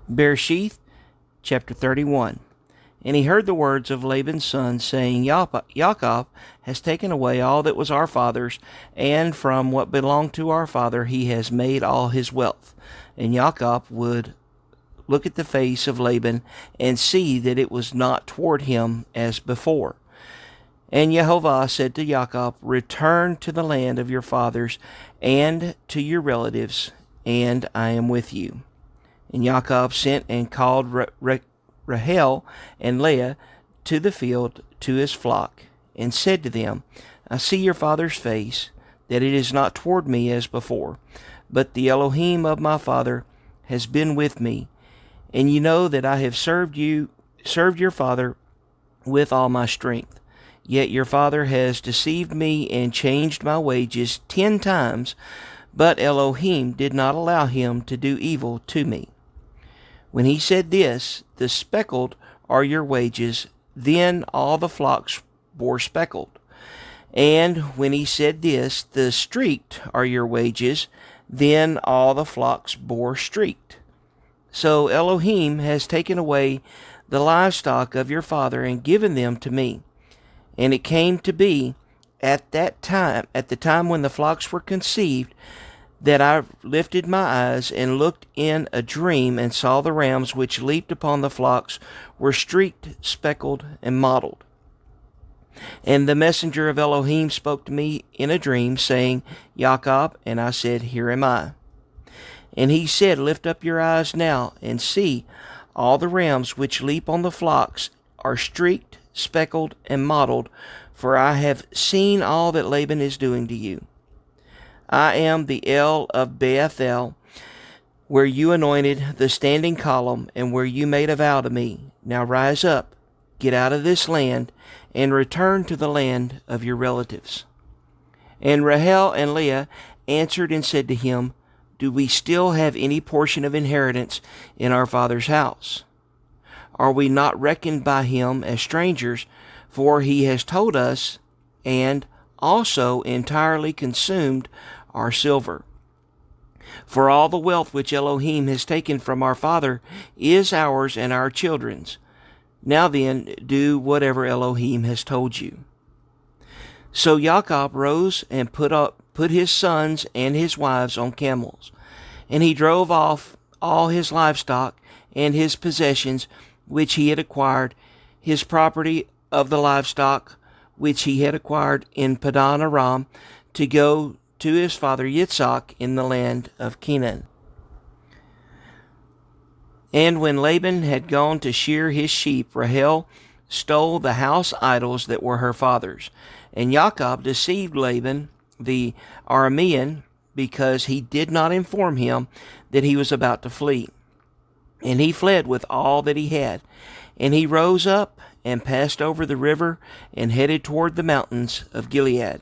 Bereshith, chapter 31. And he heard the words of Laban's son, saying, Jacob has taken away all that was our father's, and from what belonged to our father he has made all his wealth. And Jacob would look at the face of Laban, and see that it was not toward him as before. And Jehovah said to Jacob, Return to the land of your fathers, and to your relatives, and I am with you. And Jacob sent and called Rachel and Leah to the field to his flock, and said to them, I see your father's face, that it is not toward me as before, but the Elohim of my father has been with me, and you know that I have served your father with all my strength. Yet your father has deceived me and changed my wages 10 times, but Elohim did not allow him to do evil to me. When he said this, the speckled are your wages, then all the flocks bore speckled. And when he said this, the streaked are your wages, then all the flocks bore streaked. So Elohim has taken away the livestock of your father and given them to me. And it came to be at the time when the flocks were conceived, that I lifted my eyes and looked in a dream and saw the rams which leaped upon the flocks were streaked, speckled, and mottled. And the messenger of Elohim spoke to me in a dream, saying, Jacob, and I said, Here am I. And he said, Lift up your eyes now, and see, all the rams which leap on the flocks are streaked, speckled, and mottled, for I have seen all that Laban is doing to you. I am the El of Bethel, where you anointed the standing column, and where you made a vow to me. Now rise up, get out of this land, and return to the land of your relatives. And Rachel and Leah answered and said to him, Do we still have any portion of inheritance in our father's house? Are we not reckoned by him as strangers? For he has told us, and also entirely consumed our silver. For all the wealth which Elohim has taken from our father is ours and our children's. Now then, do whatever Elohim has told you. So Jacob rose and put his sons and his wives on camels, and he drove off all his livestock and his possessions which he had acquired, his property of the livestock which he had acquired in Padan Aram, to go to his father Yitzhak in the land of Canaan. And when Laban had gone to shear his sheep, Rachel stole the house idols that were her father's. And Jacob deceived Laban the Aramean, because he did not inform him that he was about to flee. And he fled with all that he had. And he rose up and passed over the river and headed toward the mountains of Gilead.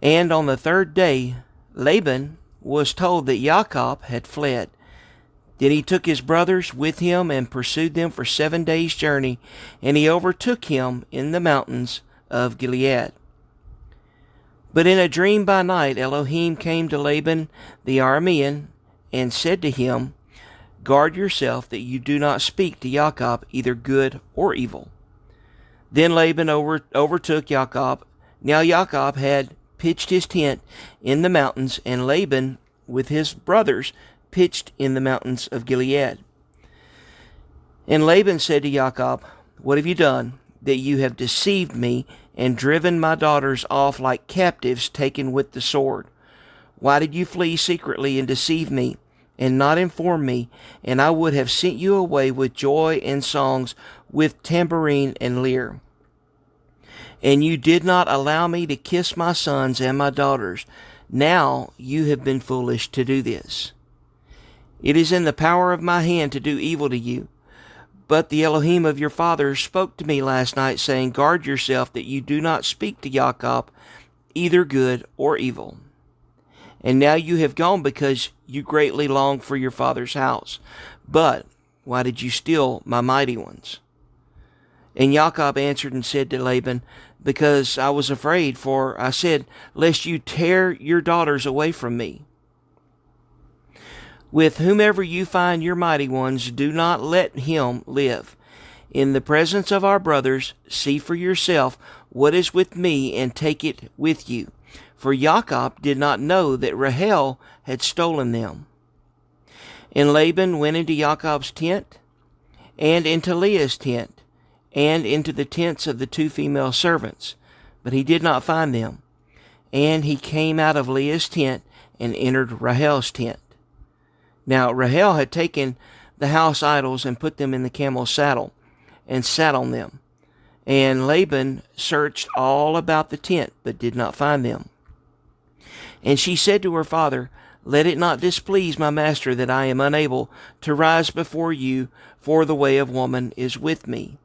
And on the third day, Laban was told that Jacob had fled. Then he took his brothers with him and pursued them for 7 days' journey, and he overtook him in the mountains of Gilead. But in a dream by night Elohim came to Laban the Aramean and said to him, Guard yourself that you do not speak to Jacob either good or evil. Then Laban overtook Jacob. Now Jacob had pitched his tent in the mountains, and Laban with his brothers pitched in the mountains of Gilead. And Laban said to Jacob, What have you done, that you have deceived me and driven my daughters off like captives taken with the sword? Why did you flee secretly and deceive me, and not inform me? And I would have sent you away with joy and songs, with tambourine and lyre. And you did not allow me to kiss my sons and my daughters. Now you have been foolish to do this. It is in the power of my hand to do evil to you. But the Elohim of your fathers spoke to me last night, saying, Guard yourself that you do not speak to Jacob either good or evil. And now you have gone because you greatly long for your father's house. But why did you steal my mighty ones? And Jacob answered and said to Laban, Because I was afraid, for I said, Lest you tear your daughters away from me. With whomever you find your mighty ones, do not let him live. In the presence of our brothers, see for yourself what is with me, and take it with you. For Jacob did not know that Rahel had stolen them. And Laban went into Jacob's tent, and into Leah's tent, and into the tents of the 2 female servants, but he did not find them. And he came out of Leah's tent, and entered Rahel's tent. Now Rahel had taken the house idols and put them in the camel's saddle, and sat on them. And Laban searched all about the tent, but did not find them. And she said to her father, Let it not displease my master that I am unable to rise before you, for the way of woman is with me.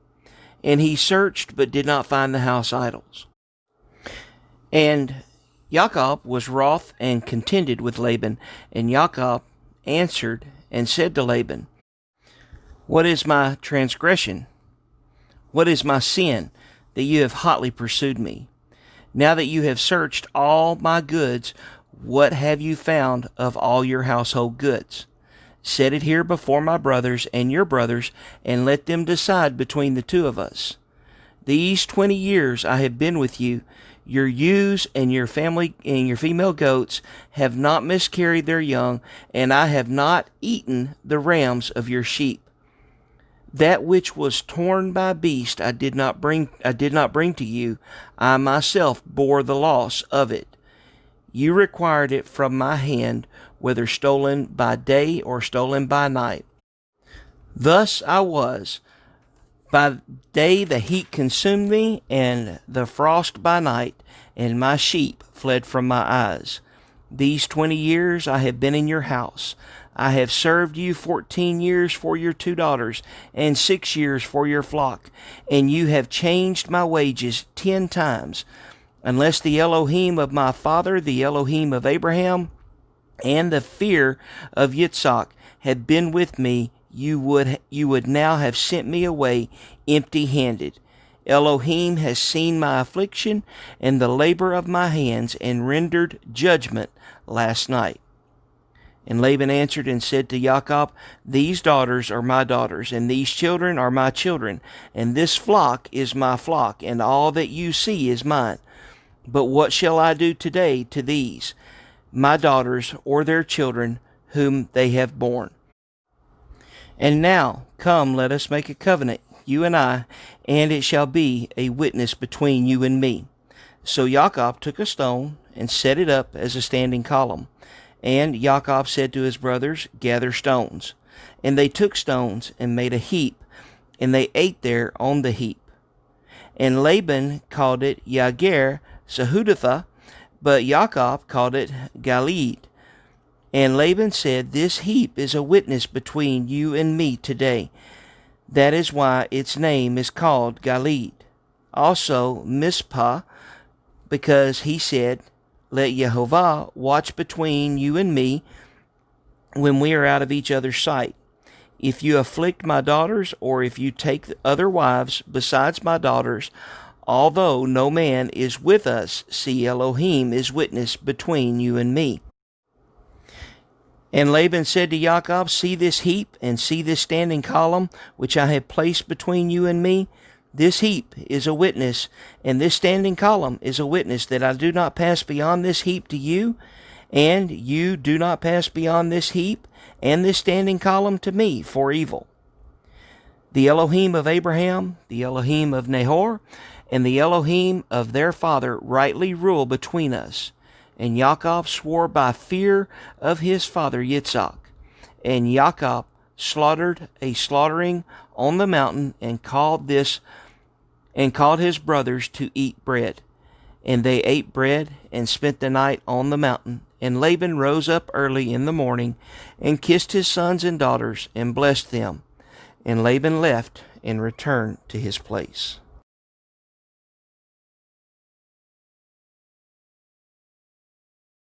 And he searched, but did not find the house idols. And Jacob was wroth and contended with Laban. And Jacob answered and said to Laban, What is my transgression? What is my sin, that you have hotly pursued me? Now that you have searched all my goods, what have you found of all your household goods? Set it here before my brothers and your brothers, and let them decide between the 2 of us. These 20 years I have been with you. Your ewes and your family and your female goats have not miscarried their young, and I have not eaten the rams of your sheep. That which was torn by beast I did not bring to you. I myself bore the loss of it. You required it from my hand, whether stolen by day or stolen by night. Thus I was. By day the heat consumed me, and the frost by night, and my sheep fled from my eyes. These 20 years I have been in your house. I have served you 14 years for your 2 daughters, and 6 years for your flock, and you have changed my wages 10 times. Unless the Elohim of my father, the Elohim of Abraham, and the fear of Yitzhak had been with me, you would now have sent me away empty-handed. Elohim has seen my affliction and the labor of my hands, and rendered judgment last night. And Laban answered and said to Jacob, These daughters are my daughters, and these children are my children, and this flock is my flock, and all that you see is mine. But what shall I do today to these, my daughters, or their children, whom they have borne? And now, come, let us make a covenant, you and I, and it shall be a witness between you and me. So Jacob took a stone, and set it up as a standing column. And Jacob said to his brothers, Gather stones. And they took stones, and made a heap, and they ate there on the heap. And Laban called it Yager Sahudutha, but Jacob called it Galeed. And Laban said, This heap is a witness between you and me today. That is why its name is called Galeed. Also Mizpah, because he said, Let Yehovah watch between you and me when we are out of each other's sight. If you afflict my daughters, or if you take other wives besides my daughters, although no man is with us, see, Elohim is witness between you and me. And Laban said to Jacob, See this heap, and see this standing column, which I have placed between you and me. This heap is a witness, and this standing column is a witness that I do not pass beyond this heap to you, and you do not pass beyond this heap and this standing column to me for evil. The Elohim of Abraham, the Elohim of Nahor, and the Elohim of their father rightly rule between us. And Jacob swore by fear of his father Yitzhak. And Jacob slaughtered a slaughtering on the mountain, and called his brothers to eat bread. And they ate bread and spent the night on the mountain. And Laban rose up early in the morning, and kissed his sons and daughters, and blessed them. And Laban left and returned to his place.